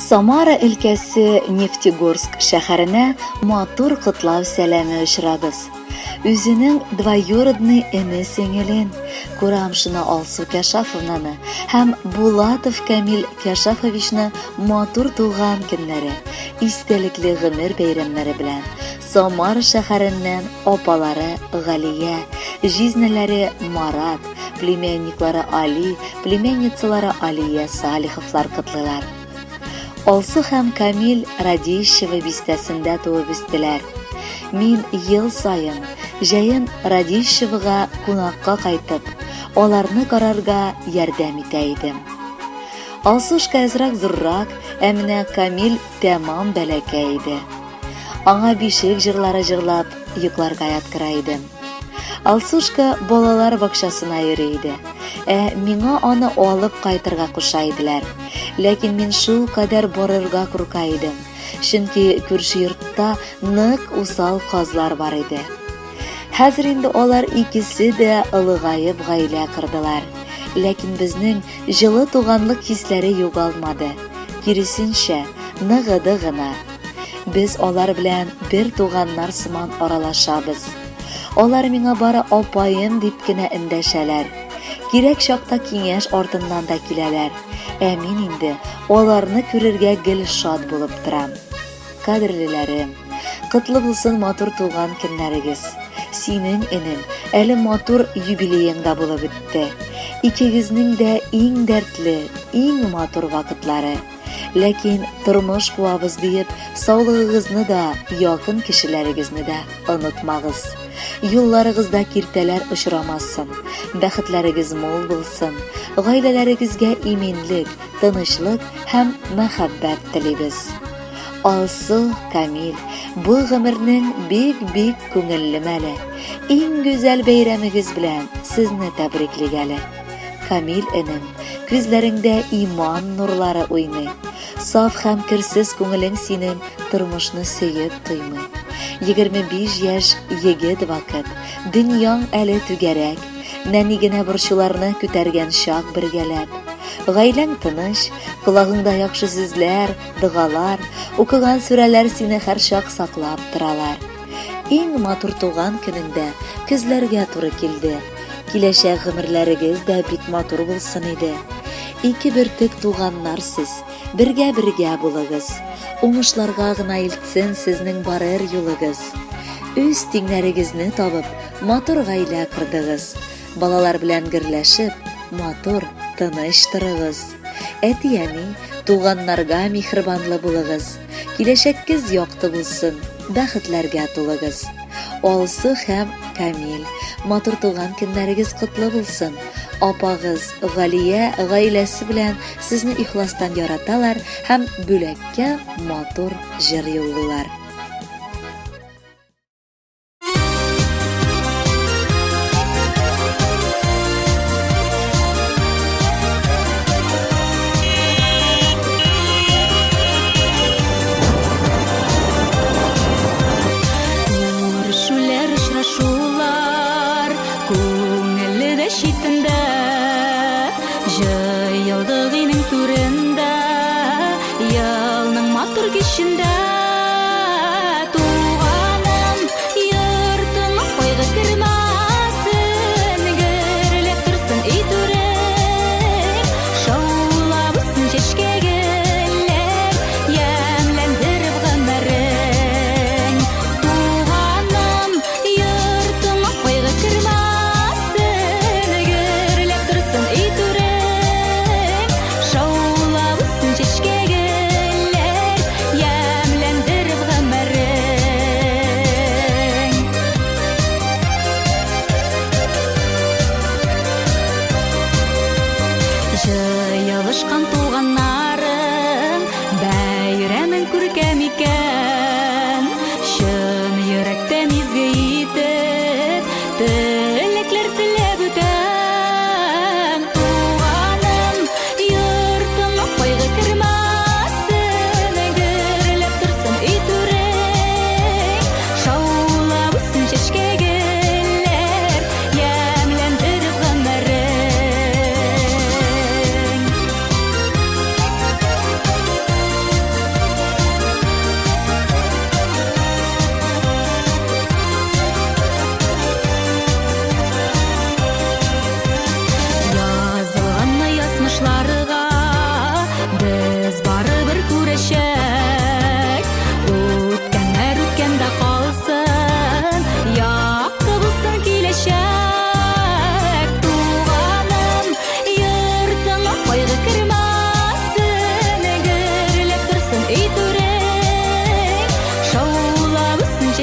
Самара өлкәсе Нефтегорск шәһәренә матур котлау сәламе очрабыз. Үзенең двоюродный эне сеңелен, Курамшина Алсу Кәшафовнаны һәм Булатов Камил Кәшафовичны матур туган көннәре, истәлекле гомер бәйрәмнәре белән Самара шәһәреннән апалары Галия, җизнәләре Марат, племянниклары Али, племянницалары Алия Салиховлар котлыйлар. Алсу һәм Камил Радищева бистәсендә туып үстеләр. Мин ел сайын җәен Радищевага кунакка кайтып, аларны карарга ярдәм итә идем. Алсушка әзрәк зуррак, ә менә Камил тәмам бәләкәй иде. Аңа бишек җырлары җырлап, йокларга яткыра идем. Алсушка балалар бакчасына йөри иде. Миңа аны алып кайтырга куша иделәр. Ләкин мин шул кадәр барырга курка идем. Чөнки күрше йортта нык усал казлар бар иде. Хәзер инде алар икесе дә ылыгаеп гаилә кырдылар. Ләкин безнең җылы туганлык хисләре югалмады. Киресенчә, ныгыды гына. Без алар белән бер туганнар сыман аралашабыз. Алар миңа бары апаем дип кенә эндәшәләр. Кирәк чакта киңәш артыннан да киләләр. Мин инде аларны күрергә гел шат булып торам. Кадерлеләрем, котлы булсын матур туган көннәрегез. Синең энең әле матур юбилееңда булып үтте. Икегезнең дә иң дәртле, иң матур вакытлары. Ләкин тормыш куабыз диеп, саулыгыгызны да, якын кешеләрегезне дә онытмагыз. Юлларыгызда киртәләр очрамасын, бәхетләрегез мул булсын, гаиләләрегезгә иминлек, тынычлык һәм мәхәббәт телибез. Алсу, Камил, бу гомернең бик күңелле мәле. Иң гүзәл бәйрәмегез белән сезне тәбриклигәле. Камил энем, күзләреңдә иман нурлары уйный. Саф һәм керсез күңелең синең тормышны сөеп туймый. 25 яшь егет вакыт, дөньяң әле түгәрәк, нәни генә борчуларны күтәргән чак бергәләп. Гаиләң тыныч, колагыңда яхшы сүзләр, дугалар, укыган сүрәләр сине һәр чак саклап торалар. Иң матур туган көнендә күзләргә туры килде. Киләчәк гомерләрегез дә бик матур булсын иде. Ике бертек туганнар сез, бергә булыгыз. Уңышларга гына илтсен сезнең барыр юлыгыз. Үз тиңнәрегезне табып, матур гаилә кырдыгыз. Балалар белән гөрләшеп, матур, тыныч торыгыз. Әти-әни, туганнарга михрибанлы булыгыз. Киләчәккез якты булсын, бәхетләргә тулыгыз. Алсу һәм Камил, матур туган көннәрегез котлы булсын. Апагыз Галия гаиләсе белән сезне ихластан яраталар һәм бүләккә матур җыр юллыйлар. Җыелдык инең түрендә, ялның матур кичендә,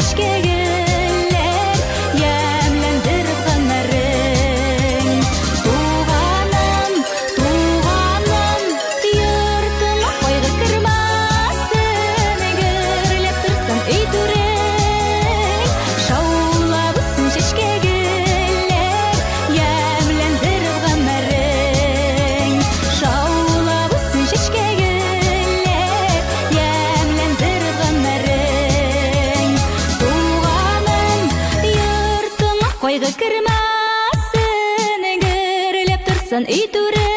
şeşkegeller yemlendirip ganarın tuğanım yurtuna koyga kırmasın egerlep tursan ey türeң şaulabısın şeşkegeller yemlendirip ganarın şaulabısın şeşkegeller yemlendirip ganarın tuğanım yurtuna koyga kırmasın egerlep tursan ey türeң